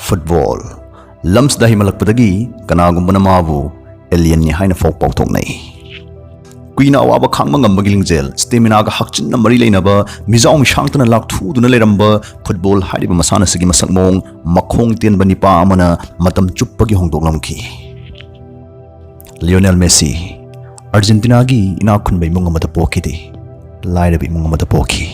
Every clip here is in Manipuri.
football. Lams dahi malakpadagi kanagumbana mabu alien ni haina folk pauthoknai. Kuina awaba khangma ngambagi lingjel stamina ga hakchin na mari leinaba mizaw mishangtana lakthu duna leramba football hariba masana sigi masakmong makhong tianba nipa amana matam chuppagi hongdoklamki. Lionel Messi Argentina gi inakhun bai munga mata pokide lairabi munga mata poki.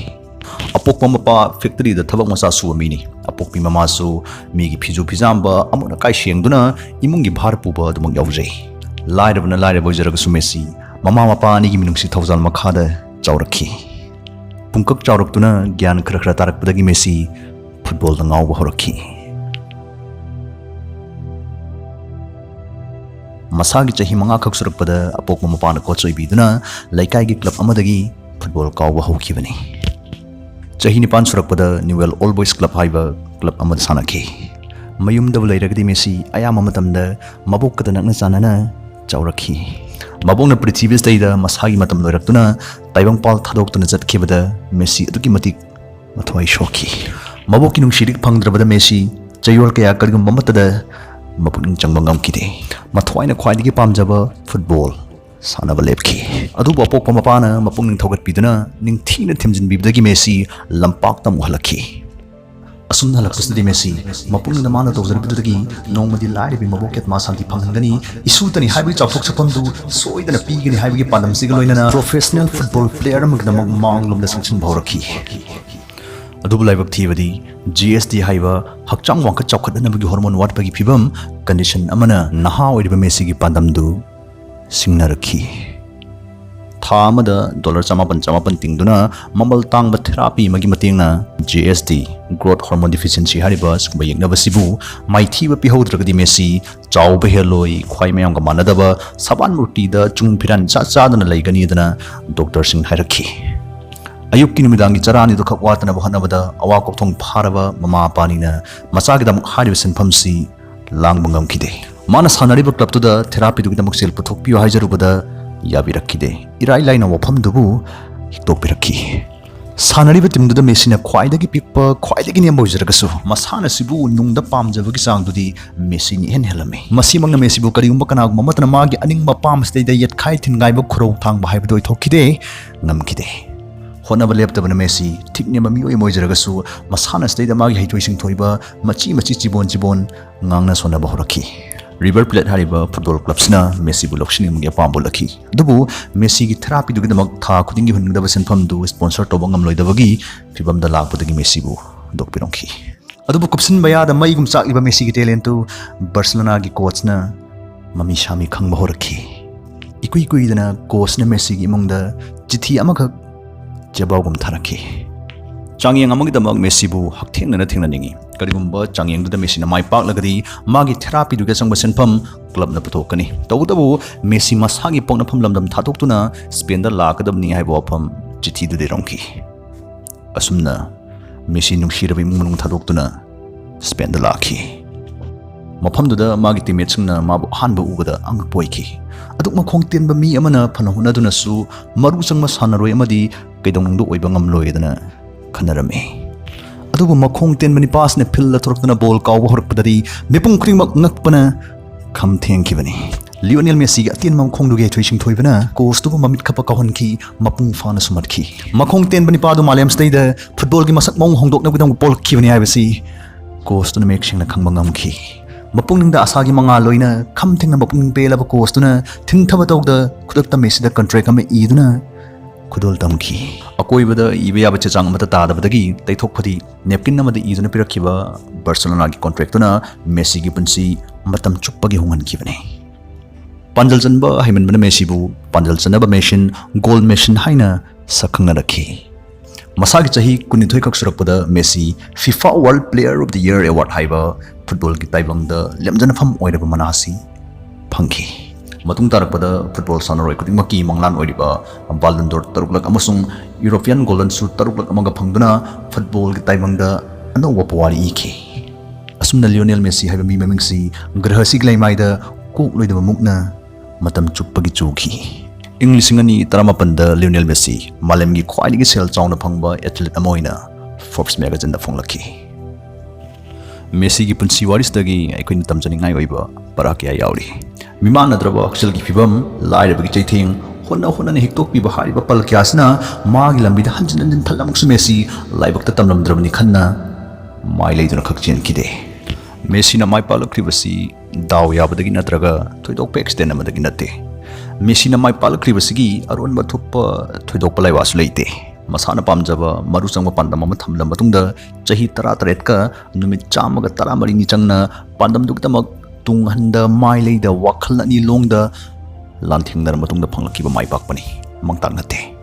Apokpa mapa factory da thabak masa su amini apokpi mama su migi phiju phijamba amuna kai shengduna imungi bhar puba dumang yaujai. Lairabna lairabo jaraga su Messi mama mapa ni gi minungsi thawjal makhada chaurakhi. Pungkak chauraktuna gyan khara khara tarakpadagi Messi football da ngawba horakhi. Masagi chahi manga khak surakpada apokma mapa na coach oibiduna laikai gi club amadagi football kawba hokibani. Chahi nipan surakpada Newell All Boys Club haiba club amad sanakhi. Mayumda lairagadi Messi ayama matamda mabok kada nakna chanana chaurakhi. Mabongna prithibis taida masagi matam loiraktuna taibang pal thadoktuna jatkibada Messi aduki matik mathwai shokhi. Maboki nungsirik phangdrabada Messi chayol kaya karigum mamattada mapuning changbangam kide. Mathwaina khwaidigi pamjaba football sanaba lepki. Adubu apokpa mapana mapungning thogatpiduna ningthina thimjinbibdagi Messi lampak tam halakhi. Asumna halakpasdi Messi mapungning mana tawjarbidagi nongmadi lairibi maboket ma santi phangangani isutani haibi chapok chapamdu soidana pigani haibi pandamsiga loinana professional football player amagdamag manglomda sangchin bhaurakhi. Adubu laibak thibadi GST haiba hakchang wangkha chawkhatnabagi hormone watpagi phibam condition amana naha oiriba Messi gi pandamdu singnarakhi. Thamada $1.5 tingduna mamal tangba therapy magi matingna GST growth hormone deficiency hariba skumba yengnaba sibu maithiba pihodragadi Messi chawba heloi khwai mayam ga manadaba saban murti da chung phiran cha chadana laigani dana doctor sing hairakhi. Ayuk ki numidangi charani do khakwatana bhanabada awa kokthong pharaba mama panina masagi dam hariba senphamsi langbangam kide. Mana sanariba club to the therapy to the Muxil Potopio Hajarubada Yabirakide. Irai line of Pomdubu Hiktokpikhi. Sanariba Tim to the Messina quite a people, quite a guinea mojagasu. Masana Sibu nung the palms of Gisang to the Messini and Helame. Massimang the Messibu Kariumbakana, Mamatana Anima palms they yet kite in Gaibo Crow Tang by Hido Tokide, Namkide. Honaba left of Messi, Tignama Mio Mojagasu, Masana stayed the Magi Hituising Toiba, Machi Chibon Chibon, Nangna Sona Bahoraki. River Plate hariba football clubs na Messi bulokshini mungya pambulaki. Dubu Messi gi therapy du gidamak tha khudingi hunngdaba senpham du sponsor tobangam loidabagi fibam da lakpudagi Messi bu dokpirongki. Adubu kupsin bayada maigum chakliba Messi gi talent tu Barcelona gi coach na mami shami khangba horaki. Ikui dana coach na Messi gi mungda chithi amakha jabawgum tharaki. Changyang amagidamag Messi bu hakthengna na thengnaningi. Karigumba changyang du da Messi na maipak lagadi magi therapy du gesang basenpham club na puthokani. Tawdabu Messi masagi pokna pham lamdam thatoktuna Spain da lakadamni haibo pham chithi du de rongki. Asumna Messi nungshirabi munung thatoktuna Spain da lakhi. Mafam du da magi teammate singna mabu hanba ubada angak poiki. Aduk makhong tianba mi amana phanahuna duna su maru changma sanaroi amadi kaidongnung du oiba ngamloi dana khanarame. Adubu makhong tenbani pas ne phil la thorktuna ball kawba horkpadari mipung khringmak ngakpana kham thengkibani. Lionel Messi ga tin mam khong du ge thoising thoibana coach tu mamit khapa kahonki mapung fana sumatkhi. Makhong tenbani pa du Malayam state da football gi masak mong hongdok na bidang ball khibani haibasi coach tu na mek sing na khangba ngamkhi. Mapung ning da asagi manga loina kham thengna mapung pela ba coach tu na thingthaba tawda khudakta Messi da contract ama iduna Kudol Tamki. Akoibada Ibia Chang Mata Badagi, they talk Padi, Nepkin Namada is an Pirakiva, Barcelona contractuna, Messi Gipansi, Matam Chupagi Hungan Kivane. Pandalsanba, Hyman Messibu, Pandalsanaba Mission, Gold Mission Haina, Sakangaraki. Masagichahi Kunitoikak Surapada, Messi, FIFA World Player of the Year Award Hiva, Football Gitaibang the Lemjanafam Oida Manasi, Punky. Matung tarakpada football sanaroi kudingmaki manglan oiriba Ballon d'Or taruklak amasung European Golden Shoe taruklak amaga phangduna football gi taimangda anowa pawari iki. Asumna Lionel Messi haiba mi mamingsi grahasi glaimaida kok loidaba mukna matam chuppagi chuki. English ngani taramapanda Lionel Messi malemgi khwaidigi sel chawna phangba athlete amoina Forbes magazine da phonglaki. Messi gi punsi waris dagi aikoin tamjaningai oiba para kya yauri mimana draba aksel gi fibam lai rabagi chaithing honna ne hiktok pi bahari ba pal kyasna magi lambi da hanjin thalamuk su Messi laibak ta tamlam drabani khanna mai leiduna khakchen kide Messi na mai palakri basi daw yabadagi natraga thoidok pe extend amadagi natte Messi na mai palakri basi aron ba thuppa thoidok palai wasu leite masana pamjaba maru changba pandam ama thamlam matungda chahi 13 ka numit chamaga 13 ni changna pandam duktamak tunghanda mai leida wakhal ani longda lanthingnar matungda phanglaki ba mai pakpani mangtak natte